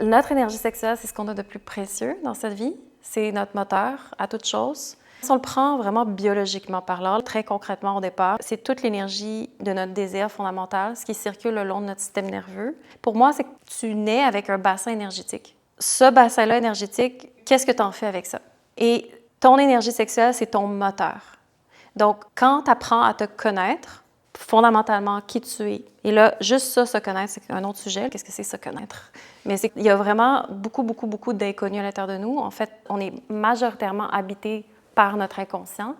Notre énergie sexuelle, c'est ce qu'on a de plus précieux dans cette vie. C'est notre moteur à toute chose. Si on le prend vraiment biologiquement parlant, très concrètement au départ, c'est toute l'énergie de notre désir fondamental, ce qui circule le long de notre système nerveux. Pour moi, c'est que tu nais avec un bassin énergétique. Ce bassin-là énergétique, qu'est-ce que tu en fais avec ça? Et ton énergie sexuelle, c'est ton moteur. Donc, quand tu apprends à te connaître, fondamentalement qui tu es, et là, juste ça, se connaître, c'est un autre sujet. Qu'est-ce que c'est se connaître? Mais il y a vraiment beaucoup d'inconnus à l'intérieur de nous. En fait, on est majoritairement habité par notre inconscient.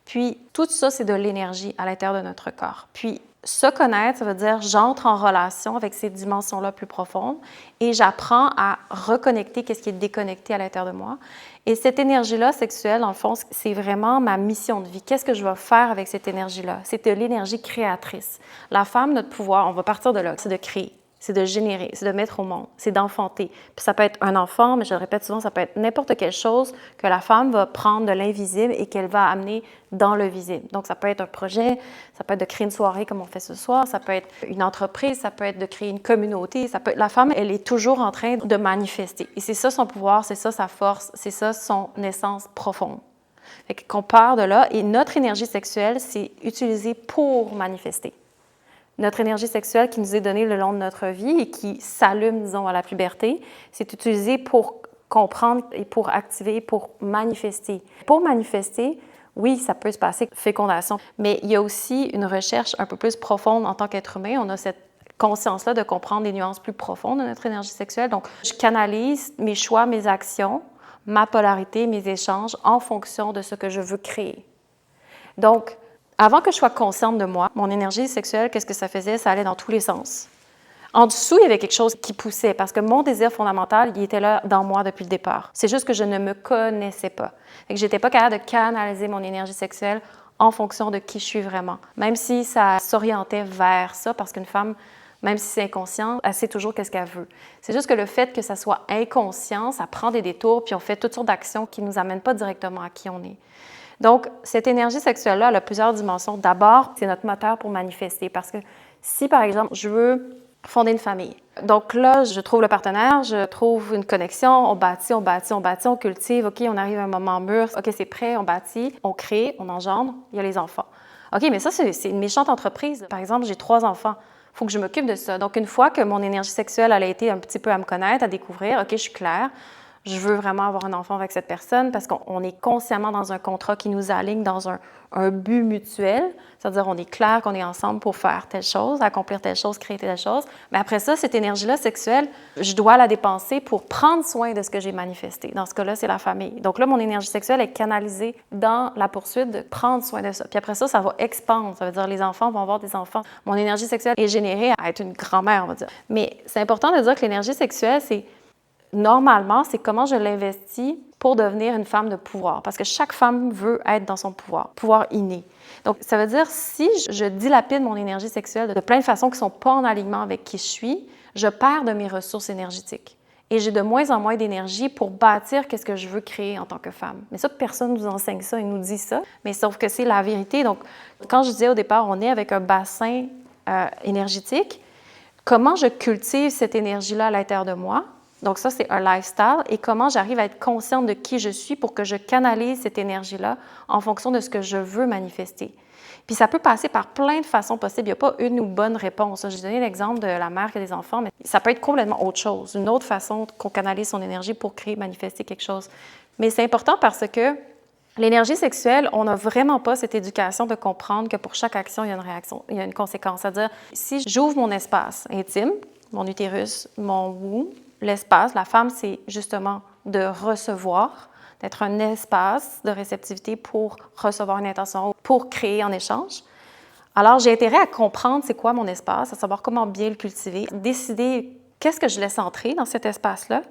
Puis, tout ça, c'est de l'énergie à l'intérieur de notre corps. Puis, se connaître, ça veut dire j'entre en relation avec ces dimensions-là plus profondes et j'apprends à reconnecter qu'est-ce qui est déconnecté à l'intérieur de moi. Et cette énergie-là sexuelle, dans le fond, c'est vraiment ma mission de vie. Qu'est-ce que je vais faire avec cette énergie-là? C'est de l'énergie créatrice. La femme, notre pouvoir, on va partir de là, c'est de créer. C'est de générer, c'est de mettre au monde, c'est d'enfanter. Puis ça peut être un enfant, mais je le répète souvent, ça peut être n'importe quelle chose que la femme va prendre de l'invisible et qu'elle va amener dans le visible. Donc ça peut être un projet, ça peut être de créer une soirée comme on fait ce soir, ça peut être une entreprise, ça peut être de créer une communauté. La femme, elle est toujours en train de manifester. Et c'est ça son pouvoir, c'est ça sa force, c'est ça son essence profonde. Fait qu'on part de là et notre énergie sexuelle, c'est utilisée pour manifester. Notre énergie sexuelle qui nous est donnée le long de notre vie et qui s'allume, disons, à la puberté, c'est utilisé pour comprendre et pour activer, pour manifester. Pour manifester, oui, ça peut se passer fécondation, mais il y a aussi une recherche un peu plus profonde en tant qu'être humain. On a cette conscience-là de comprendre des nuances plus profondes de notre énergie sexuelle. Donc, je canalise mes choix, mes actions, ma polarité, mes échanges en fonction de ce que je veux créer. Donc, avant que je sois consciente de moi, mon énergie sexuelle, qu'est-ce que ça faisait? Ça allait dans tous les sens. En dessous, il y avait quelque chose qui poussait parce que mon désir fondamental, il était là dans moi depuis le départ. C'est juste que je ne me connaissais pas. Et que je n'étais pas capable de canaliser mon énergie sexuelle en fonction de qui je suis vraiment. Même si ça s'orientait vers ça, parce qu'une femme, même si c'est inconscient, elle sait toujours qu'est-ce qu'elle veut. C'est juste que le fait que ça soit inconscient, ça prend des détours, puis on fait toutes sortes d'actions qui ne nous amènent pas directement à qui on est. Donc, cette énergie sexuelle-là, elle a plusieurs dimensions. D'abord, c'est notre moteur pour manifester. Parce que si, par exemple, je veux fonder une famille, donc là, je trouve le partenaire, je trouve une connexion, on bâtit, on cultive, OK, on arrive à un moment mûr, OK, c'est prêt, on bâtit, on crée, on engendre, il y a les enfants. OK, mais ça, c'est une méchante entreprise. Par exemple, j'ai 3 enfants. Il faut que je m'occupe de ça. Donc, une fois que mon énergie sexuelle, elle a été un petit peu à me connaître, à découvrir, OK, je suis claire, je veux vraiment avoir un enfant avec cette personne parce qu'on est consciemment dans un contrat qui nous aligne dans un but mutuel. C'est-à-dire, on est clair qu'on est ensemble pour faire telle chose, accomplir telle chose, créer telle chose. Mais après ça, cette énergie-là sexuelle, je dois la dépenser pour prendre soin de ce que j'ai manifesté. Dans ce cas-là, c'est la famille. Donc là, mon énergie sexuelle est canalisée dans la poursuite de prendre soin de ça. Puis après ça, ça va expandre. Ça veut dire les enfants vont avoir des enfants. Mon énergie sexuelle est générée à être une grand-mère, on va dire. Mais c'est important de dire que l'énergie sexuelle, normalement, c'est comment je l'investis pour devenir une femme de pouvoir. Parce que chaque femme veut être dans son pouvoir inné. Donc, ça veut dire, si je dilapide mon énergie sexuelle de plein de façons qui ne sont pas en alignement avec qui je suis, je perds de mes ressources énergétiques. Et j'ai de moins en moins d'énergie pour bâtir qu'est-ce que je veux créer en tant que femme. Mais ça, personne ne nous enseigne ça et nous dit ça, mais sauf que c'est la vérité. Donc, quand je disais au départ, on est avec un bassin énergétique, comment je cultive cette énergie-là à l'intérieur de moi? Donc ça, c'est un lifestyle. Et comment j'arrive à être consciente de qui je suis pour que je canalise cette énergie-là en fonction de ce que je veux manifester. Puis ça peut passer par plein de façons possibles. Il n'y a pas une ou bonne réponse. J'ai donné l'exemple de la mère qui a des enfants, mais ça peut être complètement autre chose, une autre façon qu'on canalise son énergie pour créer, manifester quelque chose. Mais c'est important parce que l'énergie sexuelle, on n'a vraiment pas cette éducation de comprendre que pour chaque action, il y a une réaction, il y a une conséquence. C'est-à-dire, si j'ouvre mon espace intime, mon utérus, mon womb, l'espace, la femme, c'est justement de recevoir, d'être un espace de réceptivité pour recevoir une intention, pour créer en échange. Alors, j'ai intérêt à comprendre c'est quoi mon espace, à savoir comment bien le cultiver, décider qu'est-ce que je laisse entrer dans cet espace-là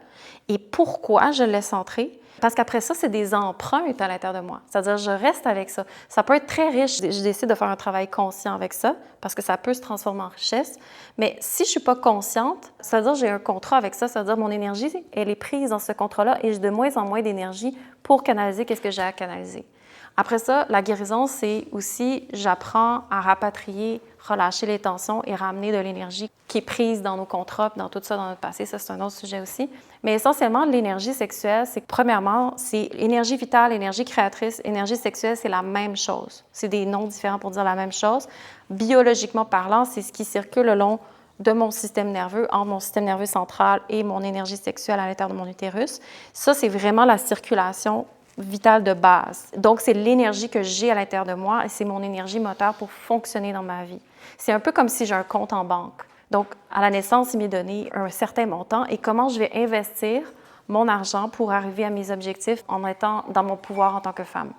et pourquoi je le laisse entrer. Parce qu'après ça, c'est des empreintes à l'intérieur de moi. C'est-à-dire, je reste avec ça. Ça peut être très riche. Je décide de faire un travail conscient avec ça parce que ça peut se transformer en richesse. Mais si je ne suis pas consciente, c'est-à-dire j'ai un contrat avec ça, c'est-à-dire mon énergie, elle est prise dans ce contrat-là et j'ai de moins en moins d'énergie pour canaliser qu'est-ce que j'ai à canaliser. Après ça, la guérison, c'est aussi, j'apprends à rapatrier, relâcher les tensions et ramener de l'énergie qui est prise dans nos contrats, dans tout ça, dans notre passé. Ça, c'est un autre sujet aussi. Mais essentiellement, l'énergie sexuelle, c'est que premièrement, c'est énergie vitale, énergie créatrice, énergie sexuelle, c'est la même chose. C'est des noms différents pour dire la même chose. Biologiquement parlant, c'est ce qui circule le long de mon système nerveux, entre mon système nerveux central et mon énergie sexuelle à l'intérieur de mon utérus. Ça, c'est vraiment la circulation vitale de base. Donc, c'est l'énergie que j'ai à l'intérieur de moi et c'est mon énergie moteur pour fonctionner dans ma vie. C'est un peu comme si j'ai un compte en banque. Donc, à la naissance, il m'est donné un certain montant et comment je vais investir mon argent pour arriver à mes objectifs en étant dans mon pouvoir en tant que femme.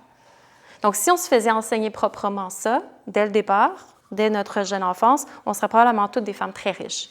Donc, si on se faisait enseigner proprement ça, dès le départ, dès notre jeune enfance, on serait probablement toutes des femmes très riches.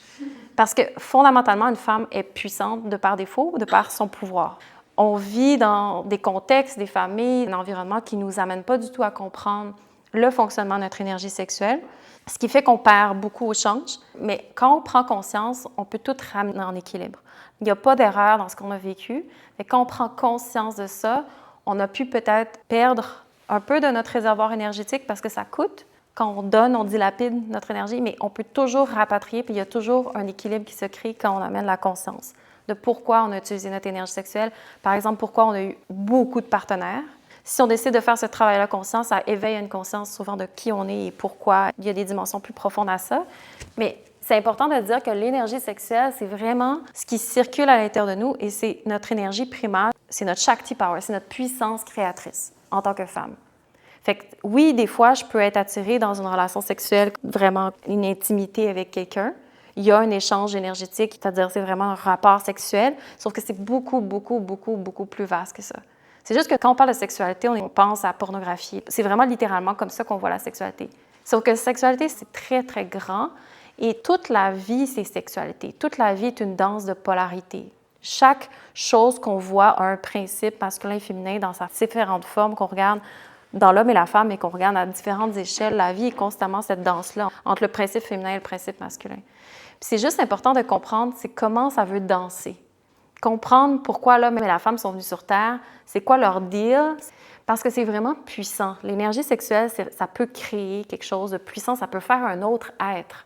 Parce que, fondamentalement, une femme est puissante de par défaut, de par son pouvoir. On vit dans des contextes, des familles, un environnement qui ne nous amène pas du tout à comprendre le fonctionnement de notre énergie sexuelle, ce qui fait qu'on perd beaucoup au change. Mais quand on prend conscience, on peut tout ramener en équilibre. Il n'y a pas d'erreur dans ce qu'on a vécu, mais quand on prend conscience de ça, on a pu peut-être perdre un peu de notre réservoir énergétique parce que ça coûte. Quand on donne, on dilapide notre énergie, mais on peut toujours rapatrier, puis il y a toujours un équilibre qui se crée quand on amène la conscience de pourquoi on a utilisé notre énergie sexuelle. Par exemple, pourquoi on a eu beaucoup de partenaires. Si on décide de faire ce travail-là conscient, ça éveille une conscience souvent de qui on est et pourquoi. Il y a des dimensions plus profondes à ça. Mais c'est important de dire que l'énergie sexuelle, c'est vraiment ce qui circule à l'intérieur de nous et c'est notre énergie primaire, c'est notre Shakti Power, c'est notre puissance créatrice en tant que femme. Fait que oui, des fois, je peux être attirée dans une relation sexuelle, vraiment une intimité avec quelqu'un. Il y a un échange énergétique, c'est-à-dire c'est vraiment un rapport sexuel, sauf que c'est beaucoup, beaucoup, beaucoup, beaucoup plus vaste que ça. C'est juste que quand on parle de sexualité, on pense à pornographie. C'est vraiment littéralement comme ça qu'on voit la sexualité. Sauf que la sexualité, c'est très, très grand et toute la vie, c'est sexualité. Toute la vie est une danse de polarité. Chaque chose qu'on voit a un principe masculin et féminin dans ses différentes formes qu'on regarde dans l'homme et la femme et qu'on regarde à différentes échelles. La vie est constamment cette danse-là entre le principe féminin et le principe masculin. Puis c'est juste important de comprendre c'est comment ça veut danser. Comprendre pourquoi l'homme et la femme sont venus sur Terre, c'est quoi leur deal, parce que c'est vraiment puissant. L'énergie sexuelle, ça peut créer quelque chose de puissant, ça peut faire un autre être.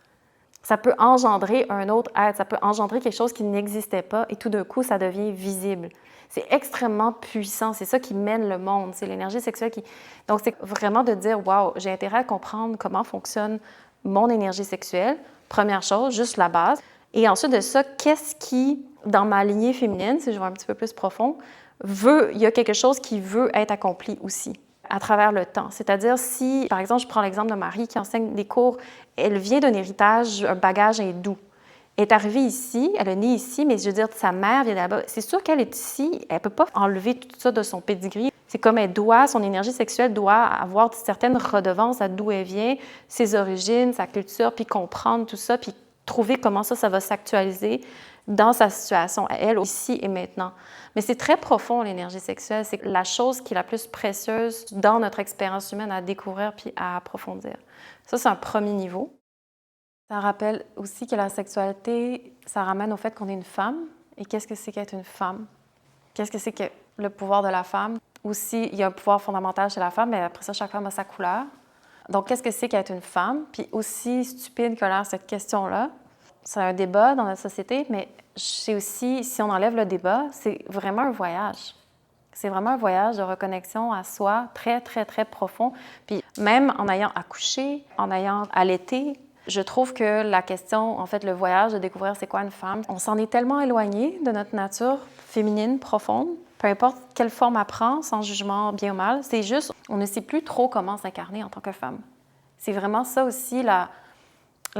Ça peut engendrer un autre être, ça peut engendrer quelque chose qui n'existait pas et tout d'un coup, ça devient visible. C'est extrêmement puissant, c'est ça qui mène le monde, c'est l'énergie sexuelle qui... Donc, c'est vraiment de dire, wow, j'ai intérêt à comprendre comment fonctionne mon énergie sexuelle. Première chose, juste la base. Et ensuite de ça, qu'est-ce qui, dans ma lignée féminine, si je vais un petit peu plus profond, il y a quelque chose qui veut être accompli aussi à travers le temps. C'est-à-dire si, par exemple, je prends l'exemple de Marie qui enseigne des cours, elle vient d'un héritage, un bagage hindou. Elle est arrivée ici, elle est née ici, mais je veux dire, sa mère vient là-bas. C'est sûr qu'elle est ici, elle ne peut pas enlever tout ça de son pedigree. C'est comme son énergie sexuelle doit avoir certaines redevances à d'où elle vient, ses origines, sa culture, puis comprendre tout ça, puis trouver comment ça va s'actualiser dans sa situation, elle, ici et maintenant. Mais c'est très profond, l'énergie sexuelle. C'est la chose qui est la plus précieuse dans notre expérience humaine à découvrir puis à approfondir. Ça, c'est un premier niveau. Ça rappelle aussi que la sexualité, ça ramène au fait qu'on est une femme. Et qu'est-ce que c'est qu'être une femme? Qu'est-ce que c'est que le pouvoir de la femme? Aussi, il y a un pouvoir fondamental chez la femme, mais après ça, chaque femme a sa couleur. Donc, qu'est-ce que c'est qu'être une femme? Puis aussi stupide que l'air cette question-là, c'est un débat dans la société, mais c'est aussi, si on enlève le débat, c'est vraiment un voyage. C'est vraiment un voyage de reconnexion à soi très, très, très profond. Puis même en ayant accouché, en ayant allaité, je trouve que la question, en fait, le voyage de découvrir c'est quoi une femme, on s'en est tellement éloigné de notre nature féminine profonde, peu importe quelle forme elle prend, sans jugement bien ou mal, c'est juste, on ne sait plus trop comment s'incarner en tant que femme. C'est vraiment ça aussi la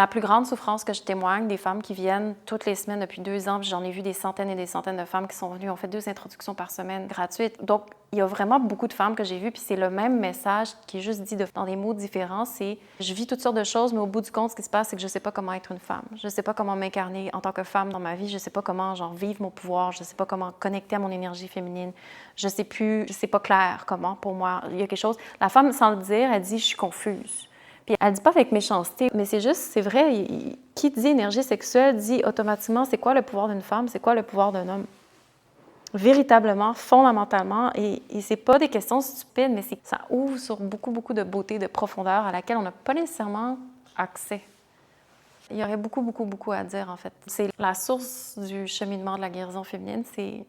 plus grande souffrance que je témoigne des femmes qui viennent toutes les semaines depuis 2 ans. J'en ai vu des centaines et des centaines de femmes qui sont venues, ont fait 2 introductions par semaine gratuites. Donc, il y a vraiment beaucoup de femmes que j'ai vues, puis c'est le même message qui est juste dit dans des mots différents. C'est « je vis toutes sortes de choses, mais au bout du compte, ce qui se passe, c'est que je ne sais pas comment être une femme. Je ne sais pas comment m'incarner en tant que femme dans ma vie. Je ne sais pas comment vivre mon pouvoir. Je ne sais pas comment connecter à mon énergie féminine. Je ne sais pas clair comment pour moi. Il y a quelque chose. La femme, sans le dire, elle dit « je suis confuse ». Puis elle dit pas avec méchanceté, mais c'est vrai, qui dit énergie sexuelle dit automatiquement c'est quoi le pouvoir d'une femme, c'est quoi le pouvoir d'un homme. véritablement, fondamentalement, et c'est pas des questions stupides, mais ça ouvre sur beaucoup, beaucoup de beauté, de profondeur à laquelle on n'a pas nécessairement accès. Il y aurait beaucoup, beaucoup, beaucoup à dire, en fait. C'est la source du cheminement de la guérison féminine, c'est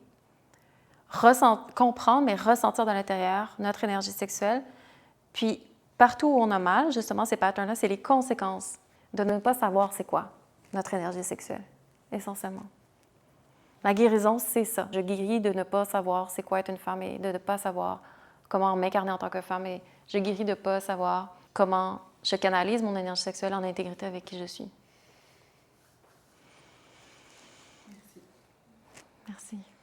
comprendre, mais ressentir de l'intérieur notre énergie sexuelle. Puis, partout où on a mal, justement, ces patterns-là, c'est les conséquences de ne pas savoir c'est quoi notre énergie sexuelle, essentiellement. La guérison, c'est ça. Je guéris de ne pas savoir c'est quoi être une femme et de ne pas savoir comment m'incarner en tant que femme. Et je guéris de ne pas savoir comment je canalise mon énergie sexuelle en intégrité avec qui je suis. Merci. Merci.